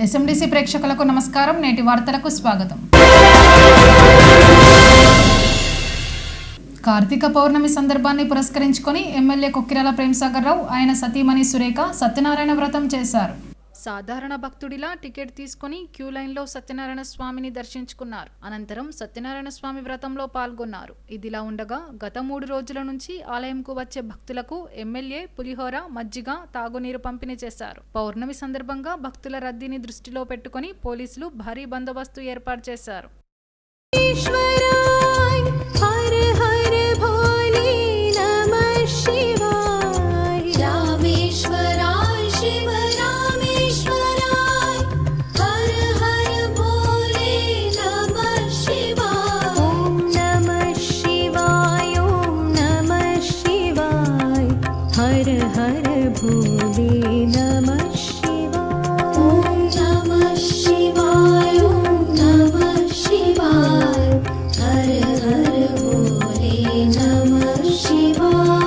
ఎస్ఎండిసి ప్రేక్షకులకు నమస్కారం. నేటి వార్తలకు స్వాగతం. కార్తీక పౌర్ణమి సందర్భాన్ని పురస్కరించుకొని ఎమ్మెల్యే కొక్కిరాల ప్రేమసాగర్ రావు ఆయన సతీమణి సురేఖ సత్యనారాయణ వ్రతం చేశారు. సాధారణ భక్తుడిలా టికెట్ తీసుకుని క్యూ లైన్లో సత్యనారాయణ స్వామిని దర్శించుకున్నారు. అనంతరం సత్యనారాయణ స్వామి వ్రతంలో పాల్గొన్నారు. ఇదిలా ఉండగా గత 3 రోజుల నుంచి ఆలయంకు వచ్చే భక్తులకు ఎమ్మెల్యే పులిహోర, మజ్జిగ, తాగునీరు పంపిణీ చేశారు. పౌర్ణమి సందర్భంగా భక్తుల రద్దీని దృష్టిలో పెట్టుకుని పోలీసులు భారీ బందోబస్తు ఏర్పాటు చేశారు. हर हर भोले नमः शिवाय। ओम नमः शिवाय, ओम नमः शिवाय। हर हर भोले नमः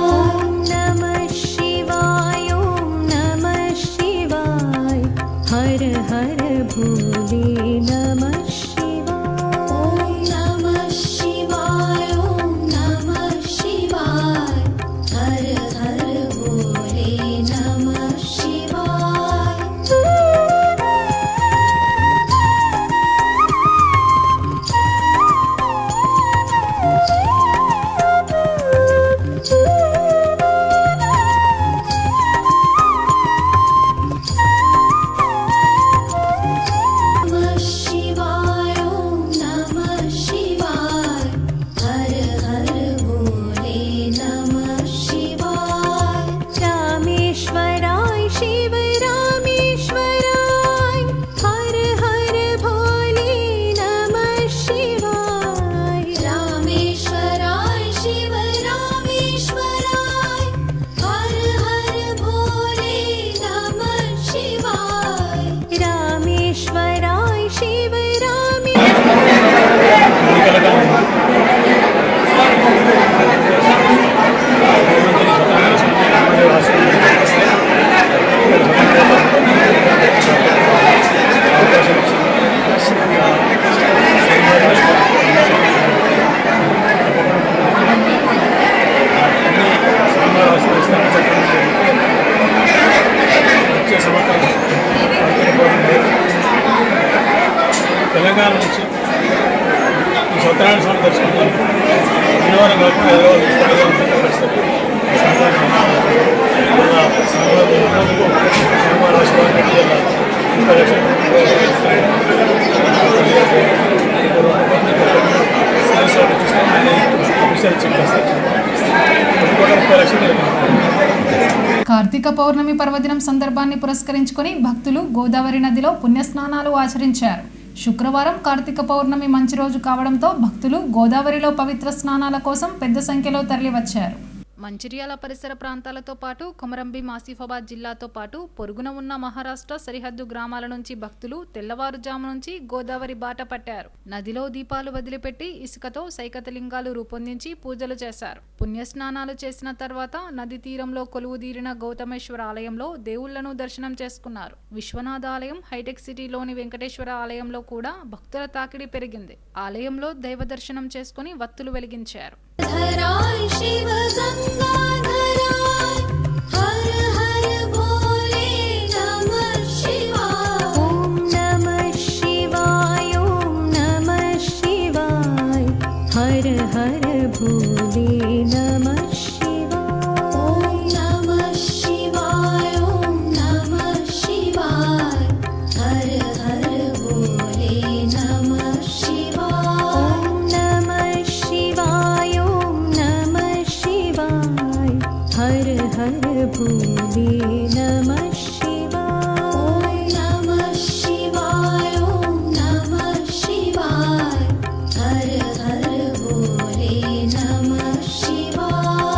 शिवाय। ओम नमः शिवाय, ओम नमः शिवाय। हर हर भोले नमः शिवाय। ओम नमः शिवाय, ओम नमः शिवाय। हर हर తెలంగాణ నుంచి ఈ సత్యనారాయణ స్వామి దర్శనం శనివారం కాకుండా కార్తీక పౌర్ణమి పర్వదినం సందర్భాన్ని పురస్కరించుకొని భక్తులు గోదావరి నదిలో పుణ్యస్నానాలు ఆచరించారు. శుక్రవారం కార్తీక పౌర్ణమి మంచి రోజు కావడంతో భక్తులు గోదావరిలో పవిత్ర స్నానాల కోసం పెద్ద సంఖ్యలో తరలివచ్చారు. మంచిర్యాల పరిసర ప్రాంతాలతో పాటు కొమరంభీం, ఆసిఫాబాద్ జిల్లాతో పాటు పొరుగున ఉన్న మహారాష్ట్ర సరిహద్దు గ్రామాల నుంచి భక్తులు తెల్లవారుజాము నుంచి గోదావరి బాట పట్టారు. నదిలో దీపాలు వదిలిపెట్టి ఇసుకతో సైకతలింగాలు రూపొందించి పూజలు చేశారు. పుణ్యస్నానాలు చేసిన తర్వాత నది తీరంలో కొలువుదీరిన గౌతమేశ్వర ఆలయంలో దేవుళ్లను దర్శనం చేసుకున్నారు. విశ్వనాథ ఆలయం, హైటెక్ సిటీలోని వెంకటేశ్వర ఆలయంలో కూడా భక్తుల తాకిడి పెరిగింది. ఆలయంలో దైవ దర్శనం చేసుకుని వత్తులు వెలిగించారు. हर हर भोले नमः शिवाय। ओम नमः शिवाय, ओम नमः शिवाय। हर हर भोले नमः शिवाय। ओम नमः शिवाय, ओम नमः शिवाय। हर हर भोले नमः शिवाय। ओम नमः शिवाय, ओम नमः शिवाय। हर हर भोले नमः शिवाय।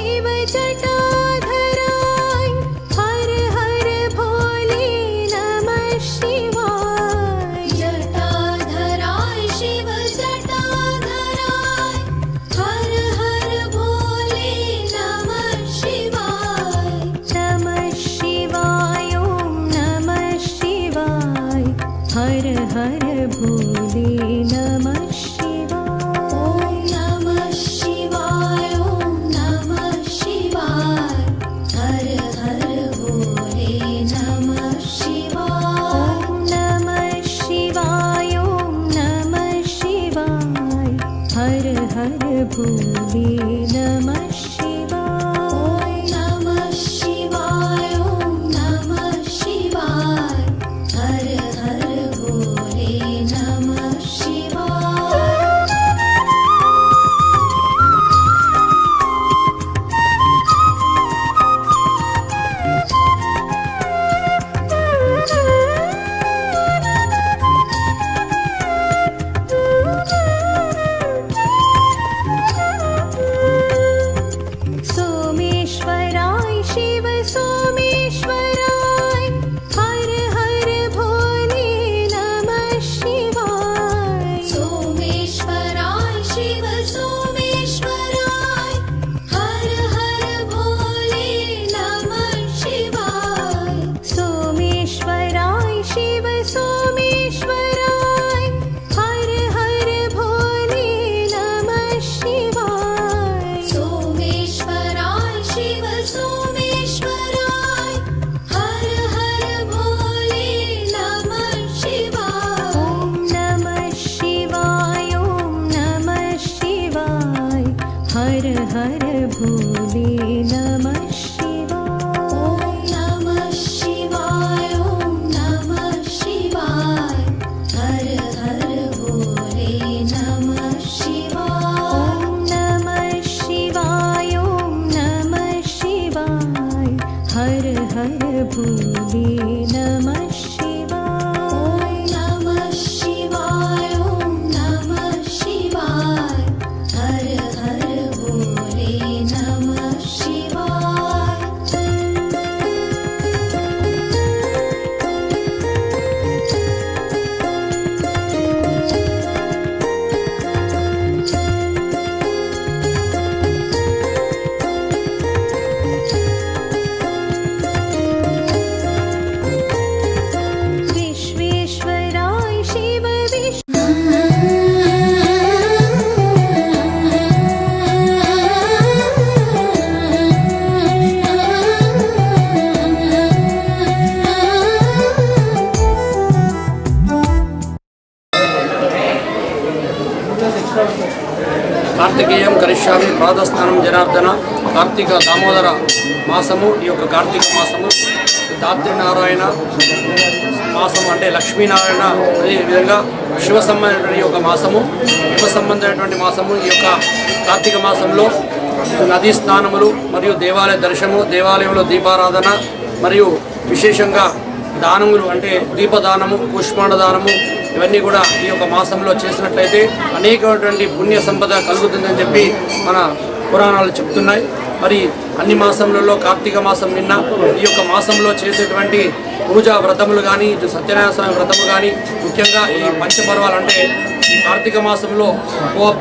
शिव जटाधराय हर हर भोले नमः शिवाय जटाधराय शिव जटाधराय हर हर भोले नमः शिवाय ओम नमः शिवाय हर हर भोले नमः शिवाय ओम नमः शिवाय ओम नमः शिवाय हर हर भोले नमः शिवाय ओम नमः शिवाय ओम नमः शिवाय हर हर भोले नमः शिवाय ओम नमः शिवाय ओम नमः शिवाय हर हर भोले नमः शिवाय सोमेश्वराय शिव सोमेश्वराय हर हर भोले नमः शिवाय सोमेश्वराय शिव सोमेश्वराय हर हर भोले नमः शिवाय सोमेश्वराय शिव सोमेश्वराय हर हर भोले नमः शिवाय सोमेश्वराय शिव सोमेश्वराय हर हर भोले नमः शिवाय ओम नमः शिवाय ओम नमः शिवाय हर हर भोले नमः शिवाय ओम नमः शिवाय ओम नमः शिवाय हर हर भोले नमः शिवाय ओम नमः शिवाय ओम नमः शिवाय हर हर भोले नमः शिवाय ओम नमः शिवाय ओम नमः शिवाय हर हर भोले नमः शिवाय विश्वेश्वराय शिव కార్తికేయం కరిష్యామి పాదస్నానం జనార్దన కార్తీక దామోదర మాసము ఈ యొక్క కార్తీక మాసము దాత్రినారాయణ మాసం అంటే లక్ష్మీనారాయణ అదే విధంగా శివ సంబంధమైనటువంటి ఒక మాసము శివ సంబంధమైనటువంటి మాసము ఈ యొక్క కార్తీక మాసంలో నదీ స్నానములు మరియు దేవాలయ దర్శనము దేవాలయంలో దీపారాధన మరియు విశేషంగా దానములు అంటే దీపదానము పుష్పాండ దానము ఇవన్నీ కూడా ఈ యొక్క మాసంలో చేసినట్లయితే అనేకమైనటువంటి పుణ్య సంపద కలుగుతుందని చెప్పి మన పురాణాలు చెప్తున్నాయి. మరి అన్ని మాసంలలో కార్తీక మాసం నిన్న ఈ యొక్క మాసంలో చేసేటువంటి పూజా వ్రతములు కానీ ఇటు సత్యనారాయణ స్వామి వ్రతము కానీ ముఖ్యంగా ఈ పంచపర్వాలు అంటే ఈ కార్తీక మాసంలో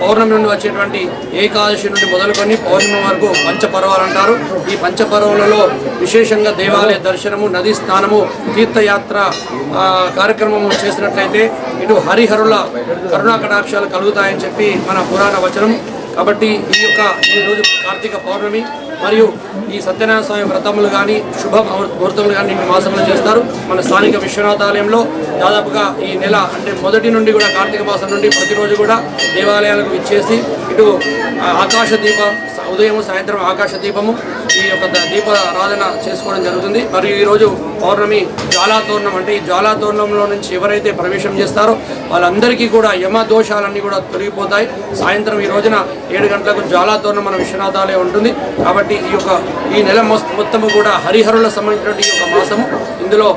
పౌర్ణమి నుండి వచ్చేటువంటి ఏకాదశి నుండి మొదలుకొని పౌర్ణమి వరకు పంచపర్వాలు అంటారు. ఈ పంచపర్వాలలో విశేషంగా దేవాలయ దర్శనము నదీ స్నానము తీర్థయాత్ర కార్యక్రమము చేసినట్లయితే ఇటు హరిహరుల కరుణా కటాక్షాలు కలుగుతాయని చెప్పి మన పురాణ వచనం. కాబట్టి ఈ రోజు కార్తీక పౌర్ణమి మరియు ఈ సత్యనారాయణ స్వామి వ్రతములు కానీ శుభ ముహూర్తములు కానీ ఈ మాసంలో చేస్తారు. మన స్థానిక విశ్వనాథ ఆలయంలో దాదాపుగా ఈ నెల అంటే మొదటి నుండి కూడా కార్తీక మాసం నుండి ప్రతిరోజు కూడా దేవాలయాలకు ఇచ్చేసి ఇటు ఆకాశ దీప ఉదయం సాయంత్రం ఆకాశ దీపము ఈ యొక్క దీపారాధన చేసుకోవడం జరుగుతుంది. మరియు ఈరోజు పౌర్ణమి జ్వాలాతోరణం అంటే ఈ జ్వాలాతోరణంలో నుంచి ఎవరైతే ప్రవేశం చేస్తారో వాళ్ళందరికీ కూడా యమ దోషాలన్నీ కూడా తొలగిపోతాయి. సాయంత్రం ఈ రోజున 7 గంటలకు జ్వాలాతోరణం మన విశ్వనాథాలయం ఉంటుంది. కాబట్టి ఈ నెల మొత్తము కూడా హరిహరుల సంబంధించినటువంటి ఈ యొక్క మాసము. ఇందులో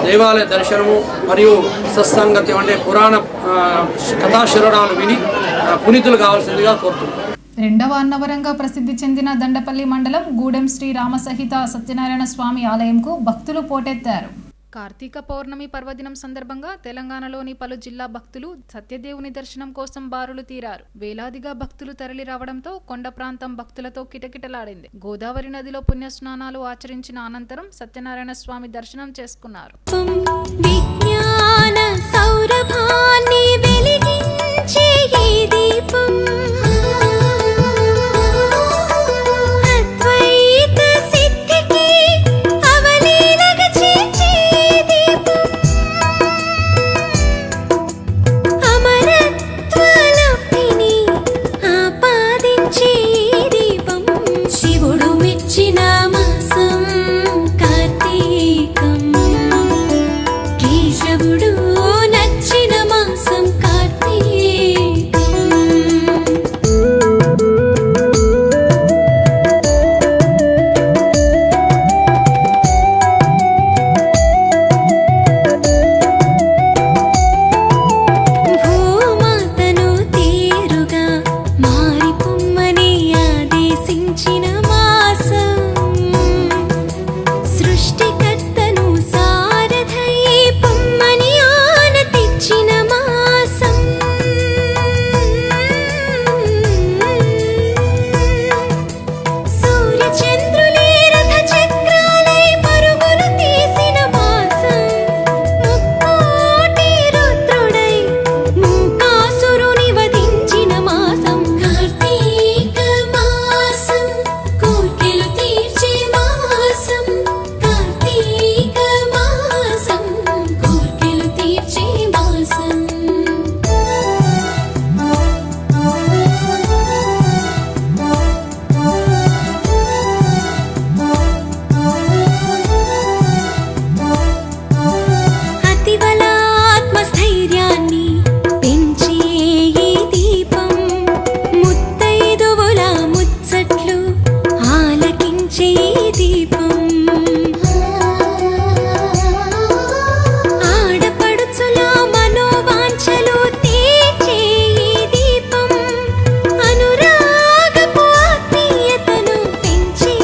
దేవాలయ దర్శనము మరియు సత్సంగత్యం అంటే పురాణ కథాశ్రవణాలు విని పునీతులు కావాల్సిందిగా కోరుతున్నాను. రెండవ అన్నవరంగా ప్రసిద్ధి చెందిన దండపల్లి మండలం గూడెం శ్రీ రామసహిత సత్యనారాయణ స్వామి ఆలయంకు భక్తులు పోటెత్తారు. కార్తీక పౌర్ణమి పర్వదినం సందర్భంగా తెలంగాణలోని పలు జిల్లా భక్తులు సత్యదేవుని దర్శనం కోసం బారులు తీరారు. వేలాదిగా భక్తులు తరలి రావడంతో కొండ ప్రాంతం భక్తులతో కిటకిటలాడింది. గోదావరి నదిలో పుణ్యస్నానాలు ఆచరించిన అనంతరం సత్యనారాయణ స్వామి దర్శనం చేసుకున్నారు. విజ్ఞాన సౌరభాన్ని వెలిగించే ఈ దీపం అద్వైత సిద్ధికి అవలీలగా చేర్చే దీపం అమరత్వలబ్ధిని ఆపాదించే ఈ దీపం శివుడు మెచ్చిన మాసం కార్తీకం కేశవుడు నచ్చిన మాసం కార్తీకం భూమాతను తీరుగా మారిపొమ్మని ఆదేశించిన మాసం సృష్టికర్తను సారథై పొమ్మని ఆనతిచ్చిన మాసం సూర్యచంద్రులే రథ చక్రాలై పరుగులు తీసిన మాసం ముక్కోటి రుద్రుడై మూకాసురుని వధించిన మాసం కార్తీక మాసం కోర్కెలు తీర్చే మాసం కార్తీక మాసం కోర్కెలు తీర్చే మాసం అతివల ఆత్మస్థైర్యాన్ని పెంచే ఈ దీపం ముత్తైదువుల ముచ్చట్లు ఆలకించే ఈ దీపం ఆడపడుచుల మనోవాంఛలు తీర్చే ఈ దీపం అనురాగపు ఆత్మీయతను పెంచే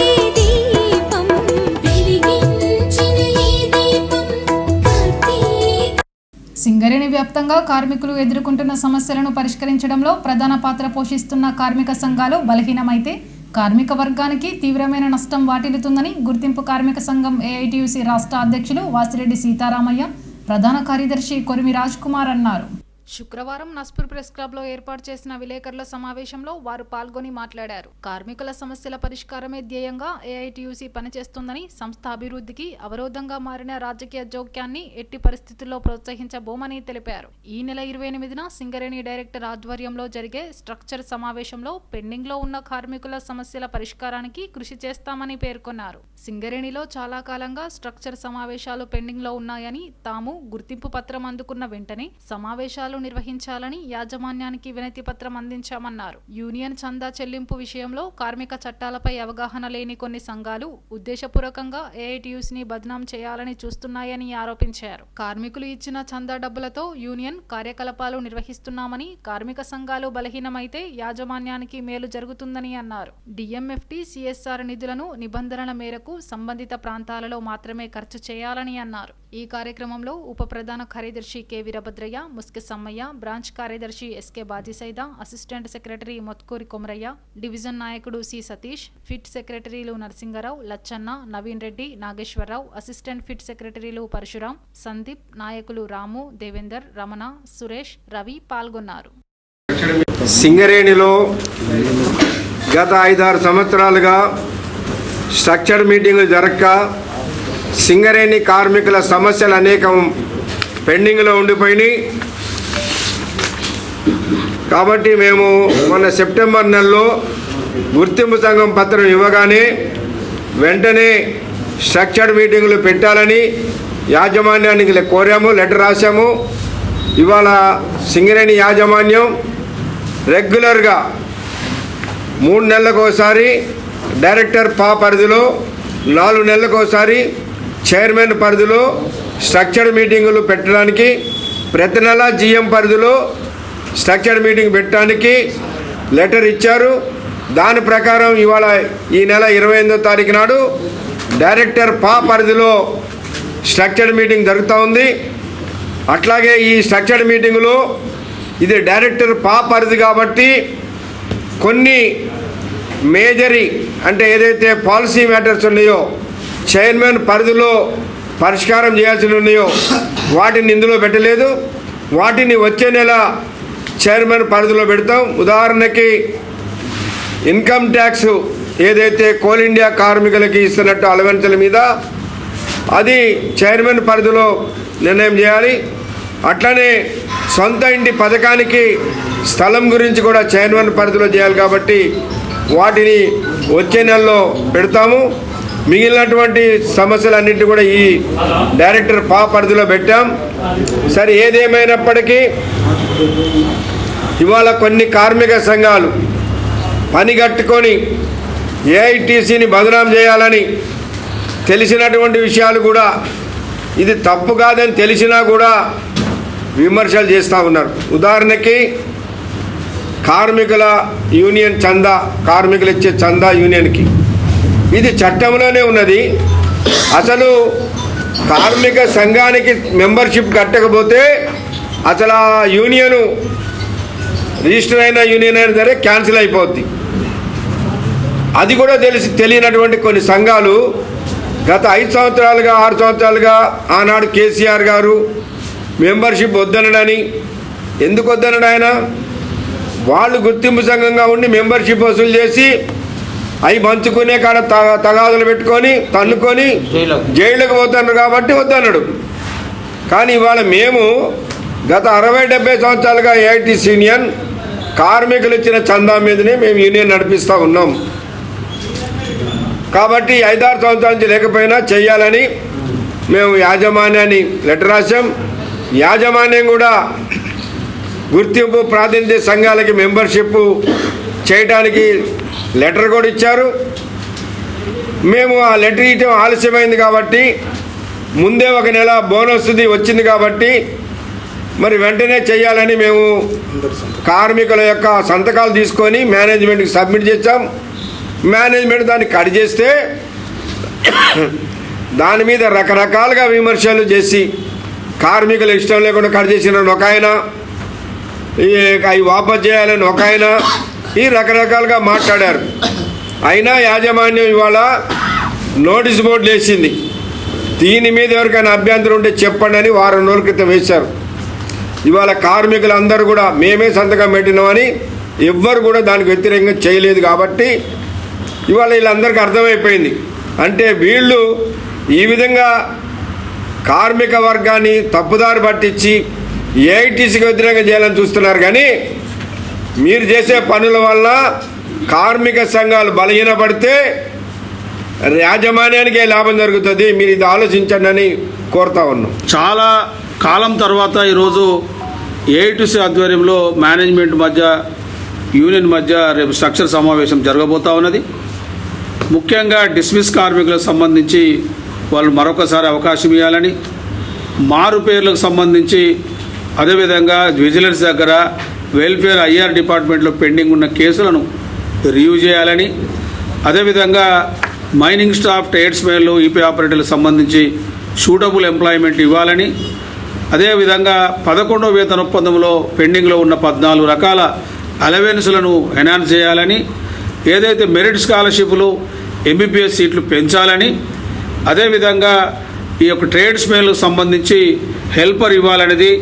ఈ దీపం వెలిగించిన ఈ దీపం కార్తీక సింగరేణి వ్యాప్తంగా కార్మికులు ఎదుర్కొంటున్న సమస్యలను పరిష్కరించడంలో ప్రధాన పాత్ర పోషిస్తున్న కార్మిక సంఘాలు బలహీనమైతే కార్మిక వర్గానికి తీవ్రమైన నష్టం వాటిల్లుతుందని గుర్తింపు కార్మిక సంఘం ఏఐటీయూసీ రాష్ట్ర అధ్యక్షులు వాసిరెడ్డి సీతారామయ్య, ప్రధాన కార్యదర్శి కొరిమి రాజ్ కుమార్ అన్నారు. శుక్రవారం నస్పూర్ ప్రెస్ క్లబ్లో ఏర్పాటు చేసిన విలేకరుల సమావేశంలో వారు పాల్గొని మాట్లాడారు. కార్మికుల సమస్యల పరిష్కారమే ధ్యేయంగా ఏఐటీయూసీ పనిచేస్తుందని, సంస్థ అభివృద్ధికి అవరోధంగా మారిన రాజకీయ జోక్యాన్ని ఎట్టి పరిస్థితుల్లో ప్రోత్సహించబోమని తెలిపారు. ఈ నెల 28న సింగరేణి డైరెక్టర్ ఆధ్వర్యంలో జరిగే స్ట్రక్చర్ సమావేశంలో పెండింగ్లో ఉన్న కార్మికుల సమస్యల పరిష్కారానికి కృషి చేస్తామని పేర్కొన్నారు. సింగరేణిలో చాలా కాలంగా స్ట్రక్చర్ సమావేశాలు పెండింగ్లో ఉన్నాయని, తాము గుర్తింపు పత్రం అందుకున్న వెంటనే సమావేశాలు నిర్వహించాలని యాజమాన్యానికి వినతి పత్రం అందించామన్నారు. యూనియన్ చందా చెల్లింపు విషయంలో కార్మిక చట్టాలపై అవగాహన లేని కొన్ని సంఘాలు ఉద్దేశపూర్వకంగా ఏఐటీయూసీని బద్నాం చేయాలని చూస్తున్నాయని ఆరోపించారు. కార్మికులు ఇచ్చిన చందా డబ్బులతో యూనియన్ కార్యకలాపాలు నిర్వహిస్తున్నామని, కార్మిక సంఘాలు బలహీనమైతే యాజమాన్యానికి మేలు జరుగుతుందని అన్నారు. డిఎంఎఫ్టీ సిఎస్ఆర్ నిధులను నిబంధనల మేరకు సంబంధిత ప్రాంతాలలో మాత్రమే ఖర్చు చేయాలని అన్నారు. ఈ కార్యక్రమంలో ఉప ప్రధాన కార్యదర్శి కె వీరభద్రయ్య, ముస్కె సమ్మయ్య, బ్రాంచ్ కార్యదర్శి SK Bajisaida, assistant secretary Motkuri Komaraiah, division నాయకుడు సి సతీష్, ఫిట్ సెక్రటరీలు నరసింగరావు, లచ్చన్న, నవీన్ రెడ్డి, నాగేశ్వరరావు, అసిస్టెంట్ ఫిట్ సెక్రటరీలు పరశురాం, సందీప్, నాయకులు రాము, దేవేందర్, రమణ, సురేష్, రవి పాల్గొన్నారు. సింగరేణిలో గత 5-6 సంవత్సరాలుగా స్ట్రక్చర్ మీటింగులు జరగక సింగరేణి కార్మికుల సమస్యలు అనేకం పెండింగ్లో ఉండిపోయినాయి. కాబట్టి మేము మొన్న సెప్టెంబర్ నెలలో గుర్తింపు సంఘం పత్రం ఇవ్వగానే వెంటనే స్ట్రక్చర్డ్ మీటింగులు పెట్టాలని యాజమాన్యానికి కోరాము, లెటర్ రాశాము. ఇవాళ సింగరేణి యాజమాన్యం రెగ్యులర్గా 3 నెలలకు ఒకసారి డైరెక్టర్ పరిధిలో, 4 నెలలకు ఒకసారి చైర్మన్ పరిధిలో స్ట్రక్చర్డ్ మీటింగులు పెట్టడానికి, ప్రతి నెల జిఎం పరిధిలో స్ట్రక్చర్డ్ మీటింగ్ పెట్టడానికి లెటర్ ఇచ్చారు. దాని ప్రకారం ఇవాళ ఈ నెల 28వ తారీఖు నాడు డైరెక్టర్ పా పరిధిలో స్ట్రక్చర్డ్ మీటింగ్ జరుగుతూ ఉంది. అట్లాగే ఈ స్ట్రక్చర్డ్ మీటింగులో ఇది డైరెక్టర్ పా పరిధి కాబట్టి కొన్ని మేజరీ అంటే ఏదైతే పాలసీ మ్యాటర్స్ ఉన్నాయో చైర్మన్ పరిధిలో పరిష్కారం చేయాల్సి ఉన్నాయో వాటిని ఇందులో పెట్టలేదు. వాటిని వచ్చే నెల చైర్మన్ పరిధిలో పెడతాం. ఉదాహరణకి ఇన్కమ్ ట్యాక్స్ ఏదైతే కోల్ ఇండియా కార్మికులకి ఇస్తున్నట్టు అలవెన్సుల మీద అది చైర్మన్ పరిధిలో నిర్ణయం చేయాలి. అట్లనే సొంత ఇంటి పథకానికి స్థలం గురించి కూడా చైర్మన్ పరిధిలో చేయాలి కాబట్టి వాటిని వచ్చే నెలలో పెడతాము. మిగిలినటువంటి సమస్యలన్నింటినీ కూడా ఈ డైరెక్టర్ పా పరిధిలో పెట్టాం. సరే, ఏదేమైనప్పటికీ ఇవాళ కొన్ని కార్మిక సంఘాలు పని కట్టుకొని ఏఐటీసీని బదనాం చేయాలని తెలిసినటువంటి విషయాలు కూడా ఇది తప్పు కాదని తెలిసినా కూడా విమర్శలు చేస్తూ ఉన్నారు. ఉదాహరణకి కార్మికుల యూనియన్ చందా, కార్మికులు ఇచ్చే చందా యూనియన్కి ఇది చట్టంలోనే ఉన్నది. అసలు కార్మిక సంఘానికి మెంబర్షిప్ కట్టకపోతే అసలు ఆ యూనియను రిజిస్టర్ అయిన యూనియన్ అయినా సరే క్యాన్సిల్ అయిపోద్ది. అది కూడా తెలియనటువంటి కొన్ని సంఘాలు గత 5 సంవత్సరాలుగా 6 సంవత్సరాలుగా ఆనాడు కేసీఆర్ గారు మెంబర్షిప్ వద్దనడని, ఎందుకు వద్దనడు ఆయన? వాళ్ళు గుర్తింపు సంఘంగా ఉండి మెంబర్షిప్ వసూలు చేసి అవి పంచుకునే కాడ తగాదులు పెట్టుకొని తన్నుకొని జైళ్ళకు పోతున్నారు కాబట్టి వద్దన్నాడు. కానీ ఇవాళ మేము గత 60-70 సంవత్సరాలుగా ఏఐటీసీ యూనియన్ కార్మికులు ఇచ్చిన చందా మీదనే మేము యూనియన్ నడిపిస్తూ ఉన్నాం. కాబట్టి 5-6 సంవత్సరాల నుంచి లేకపోయినా చెయ్యాలని మేము యాజమాన్యాన్ని లెటర్ రాసాం. యాజమాన్యం కూడా గుర్తింపు ప్రాతినిధ్య సంఘాలకి మెంబర్షిప్ చేయడానికి లెటర్ కూడా ఇచ్చారు. మేము ఆ లెటర్ ఇవ్వడం ఆలస్యమైంది కాబట్టి ముందే 1 నెల బోనస్ వచ్చింది కాబట్టి మరి వెంటనే చేయాలని మేము కార్మికుల యొక్క సంతకాలు తీసుకొని మేనేజ్మెంట్కి సబ్మిట్ చేసాం. మేనేజ్మెంట్ దాన్ని కట్ చేస్తే దాని మీద రకరకాలుగా విమర్శలు చేసి కార్మికులు ఇష్టం లేకుండా కట్ చేసిన ఒక ఆయన, అవి వాపస్ చేయాలని ఒక ఆయన, ఈ రకరకాలుగా మాట్లాడారు. అయినా యాజమాన్యం ఇవాళ నోటీస్ బోర్డులు వేసింది. దీని మీద ఎవరికైనా అభ్యంతరం ఉంటే చెప్పండి అని 1 వారం రోజుల క్రితం వేశారు. ఇవాళ కార్మికులందరూ కూడా మేమే సంతకం పెట్టినామని ఎవ్వరు కూడా దానికి వ్యతిరేకంగా చేయలేదు. కాబట్టి ఇవాళ వీళ్ళందరికీ అర్థమైపోయింది. అంటే వీళ్ళు ఈ విధంగా కార్మిక వర్గాన్ని తప్పుదారి పట్టించి ఏఐటీసీకి వ్యతిరేకంగా చేయాలని చూస్తున్నారు. కానీ మీరు చేసే పనుల వల్ల కార్మిక సంఘాలు బలహీనపడితే యాజమాన్యానికే లాభం జరుగుతుంది. మీరు ఇది ఆలోచించండి అని కోరుతా ఉన్నాం. చాలా కాలం తర్వాత ఈరోజు ఏఐటీసీ ఆధ్వర్యంలో మేనేజ్మెంట్ మధ్య యూనియన్ మధ్య రేపు స్ట్రక్చర్ సమావేశం జరగబోతూ ఉన్నది. ముఖ్యంగా డిస్మిస్ కార్మికులకు సంబంధించి వాళ్ళు మరొకసారి అవకాశం ఇవ్వాలని, మారు పేర్లకు సంబంధించి అదేవిధంగా విజిలెన్స్ దగ్గర వెల్ఫేర్ ఐఆర్ డిపార్ట్మెంట్లో పెండింగ్ ఉన్న కేసులను రివ్యూ చేయాలని, అదేవిధంగా మైనింగ్ స్టాఫ్, ట్రేడ్స్మెన్లు, ఈపీ ఆపరేటర్లకు సంబంధించి సూటబుల్ ఎంప్లాయ్మెంట్ ఇవ్వాలని, అదేవిధంగా 11వ వేతన ఒప్పందంలో పెండింగ్లో ఉన్న 14 రకాల అలవెన్స్లను ఎన్హాన్స్ చేయాలని, ఏదైతే మెరిట్ స్కాలర్షిప్లు, ఎంబీబీఎస్ సీట్లు పెంచాలని, అదేవిధంగా ఈ యొక్క ట్రేడ్స్మెన్లకు సంబంధించి హెల్పర్ ఇవ్వాలనేది,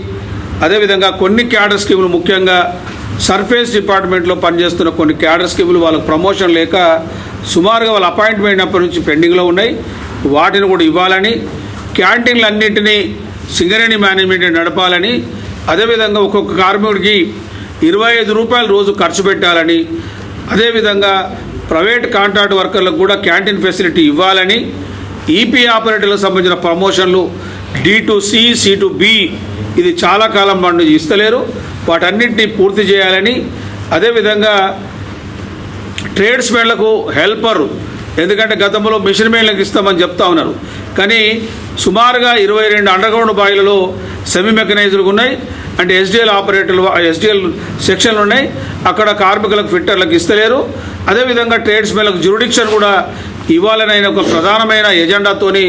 అదేవిధంగా కొన్ని క్యాడర్ స్కీములు, ముఖ్యంగా సర్ఫేస్ డిపార్ట్మెంట్లో పనిచేస్తున్న కొన్ని క్యాడర్ స్కీములు వాళ్ళకు ప్రమోషన్ లేక సుమారుగా వాళ్ళ అపాయింట్మెంట్ అయినప్పటి నుంచి పెండింగ్లో ఉన్నాయి, వాటిని కూడా ఇవ్వాలని, క్యాంటీన్లు అన్నింటినీ సింగరేణి మేనేజ్మెంట్ నడపాలని, అదేవిధంగా ఒక్కొక్క కార్మికుడికి 25 రూపాయలు రోజు ఖర్చు పెట్టాలని, అదేవిధంగా ప్రైవేట్ కాంట్రాక్ట్ వర్కర్లకు కూడా క్యాంటీన్ ఫెసిలిటీ ఇవ్వాలని, ఈపీ ఆపరేటర్లకు సంబంధించిన ప్రమోషన్లు D2C, C2B ఇది చాలా కాలం పండు ఇస్తలేరు, వాటన్నింటినీ పూర్తి చేయాలని, అదేవిధంగా ట్రేడ్స్మెన్లకు హెల్పరు, ఎందుకంటే గతంలో మిషన్ మెన్లకు ఇస్తామని చెప్తా ఉన్నారు, కానీ సుమారుగా 22 అండర్గ్రౌండ్ బాయిలలో సెమీ మెకనైజ్డ్లు ఉన్నాయి, అంటే ఎస్డిఎల్ ఆపరేటర్లు ఎస్డిఎల్ సెక్షన్లు ఉన్నాయి, అక్కడ కార్మికులకు ఫిట్టర్లకు ఇస్తలేరు. అదేవిధంగా ట్రేడ్స్మెన్లకు జ్యూరిడిక్షన్ కూడా ఇవ్వాలనైన ఒక ప్రధానమైన ఎజెండాతోని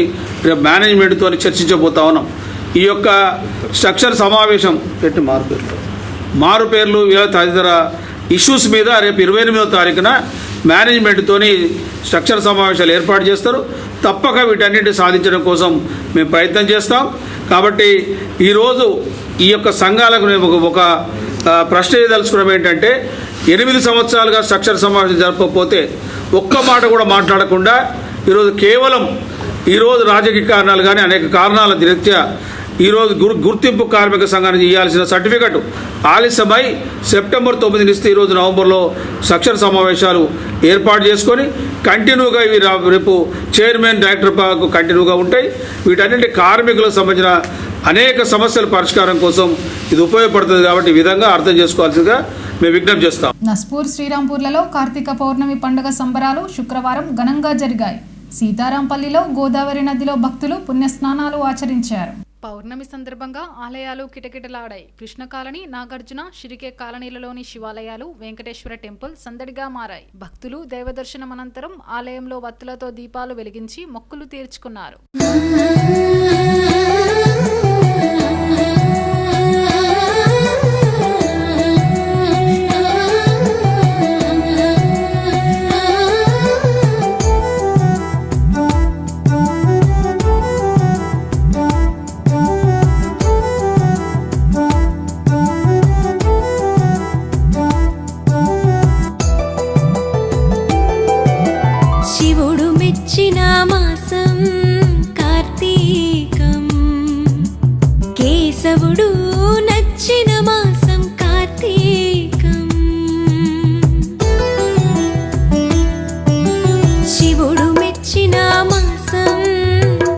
రేపు మేనేజ్మెంట్తో చర్చించబోతా ఉన్నాం. ఈ యొక్క స్ట్రక్చర్ సమావేశం పెట్టి మారు పేర్లు తదితర ఇష్యూస్ మీద రేపు 28వ తారీఖున మేనేజ్మెంట్తోని స్ట్రక్చర్ సమావేశాలు ఏర్పాటు చేస్తారు. తప్పక వీటన్నిటిని సాధించడం కోసం మేము ప్రయత్నం చేస్తాం. కాబట్టి ఈరోజు ఈ యొక్క సంఘాలకు మేము ఒక ప్రశ్న ఏదలుచుకోవడం ఏంటంటే, 8 సంవత్సరాలుగా స్ట్రక్చర్ సమావేశం జరపకపోతే ఒక్క మాట కూడా మాట్లాడకుండా ఈరోజు కేవలం రాజకీయ కారణాలు కానీ అనేక కారణాల రీత్యా ఈరోజు గుర్తింపు కార్మిక సంఘానికి ఇవ్వాల్సిన సర్టిఫికెట్ ఆలస్యమై సెప్టెంబర్ 9 ఇస్తే ఈరోజు నవంబర్లో స్ట్రక్చర్ సమావేశాలు ఏర్పాటు చేసుకొని కంటిన్యూగా ఇవి రేపు చైర్మన్ డైరెక్టర్ కంటిన్యూగా ఉంటాయి. వీటన్నింటి కార్మికులకు సంబంధించిన అనేక సమస్యల పరిష్కారం కోసం ఇది ఉపయోగపడుతుంది. కాబట్టి ఈ విధంగా అర్థం చేసుకోవాల్సిందిగా మేము విజ్ఞప్తి చేస్తాం. నస్పూర్ శ్రీరాంపూర్లలో కార్తీక పౌర్ణమి పండుగ సంబరాలు శుక్రవారం ఘనంగా జరిగాయి. సీతారాంపల్లిలో గోదావరి నదిలో భక్తులు పుణ్యస్నానాలు ఆచరించారు. పౌర్ణమి సందర్భంగా ఆలయాలు కిటకిటలాడాయి. కృష్ణ కాలనీ, నాగార్జున, షిరికే కాలనీలలోని శివాలయాలు, వెంకటేశ్వర టెంపుల్ సందడిగా మారాయి. భక్తులు దైవదర్శనం అనంతరం ఆలయంలో వత్తులతో దీపాలు వెలిగించి మొక్కులు తీర్చుకున్నారు. శివుడు మెచ్చిన మాసం కార్తీకం, కేశవుడు నచ్చిన మాసం కార్తీకం. శివుడు మెచ్చిన మాసం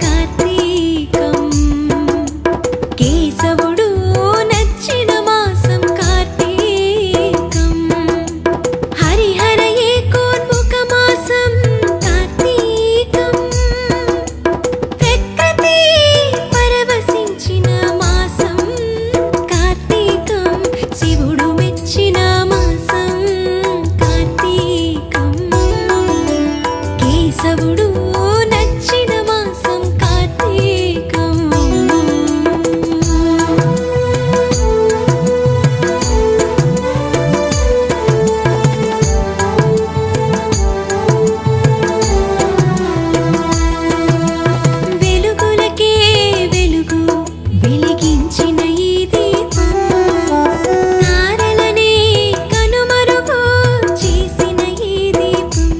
కార్తీకం, కేశవుడు నచ్చిన మాసం కార్తీకం. హరిహర ఏకోన్ముఖ మాసం కార్తీకం, ప్రకృతి పరవశించిన మాసం కార్తీకం. శివుడు మెచ్చిన మాసం కార్తీకం, కేశవుడు నచ్చిన మాసం కార్తీకం. వెలుగులకే వెలుగు వెలిగించిన ఈ దీపం, తారలనే కనుమరుగు చేసిన ఈ దీపం.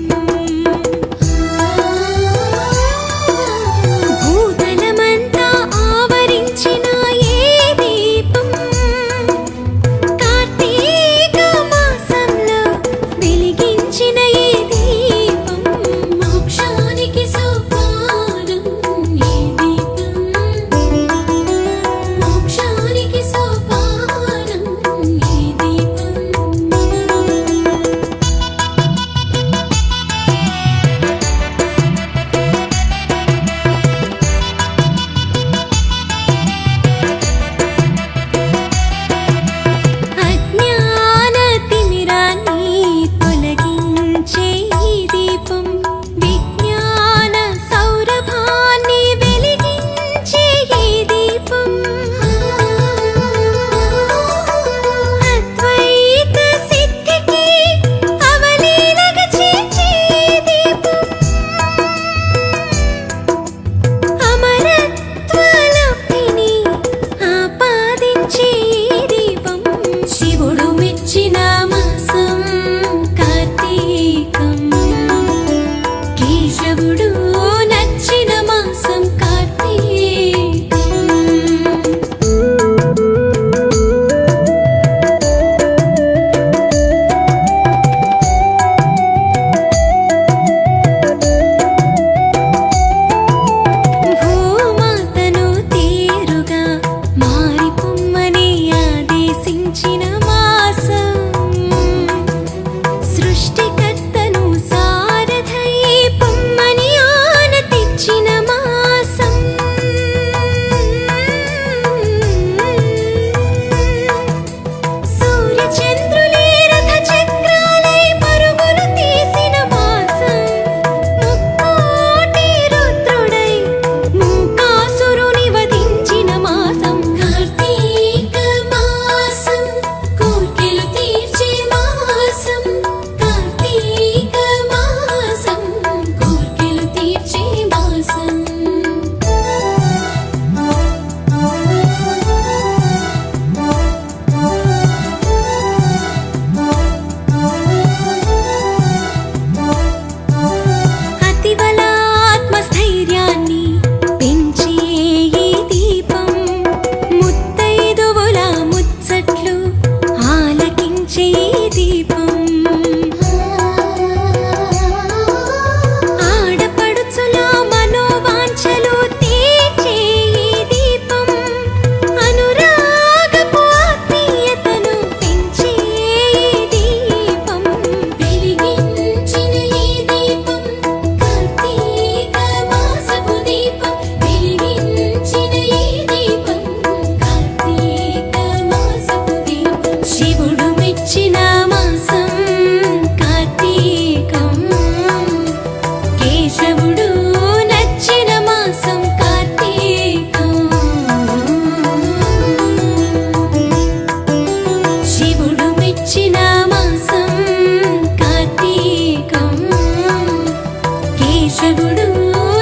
కేశవుడు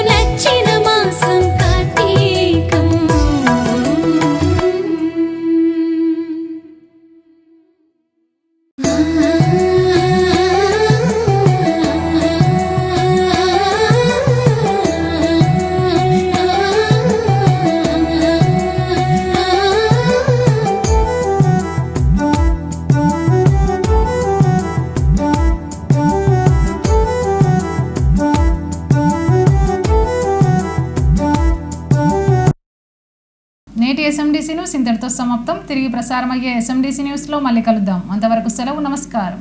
నచ్చిన మాసం కార్తీకం. నేటి ఎస్ఎండిసి న్యూస్ ఇంతటితో సమాప్తం. తిరిగి ప్రసారమయ్యే ఎస్ఎండిసి న్యూస్లో మళ్ళీ కలుద్దాం. అంతవరకు సెలవు. నమస్కారం.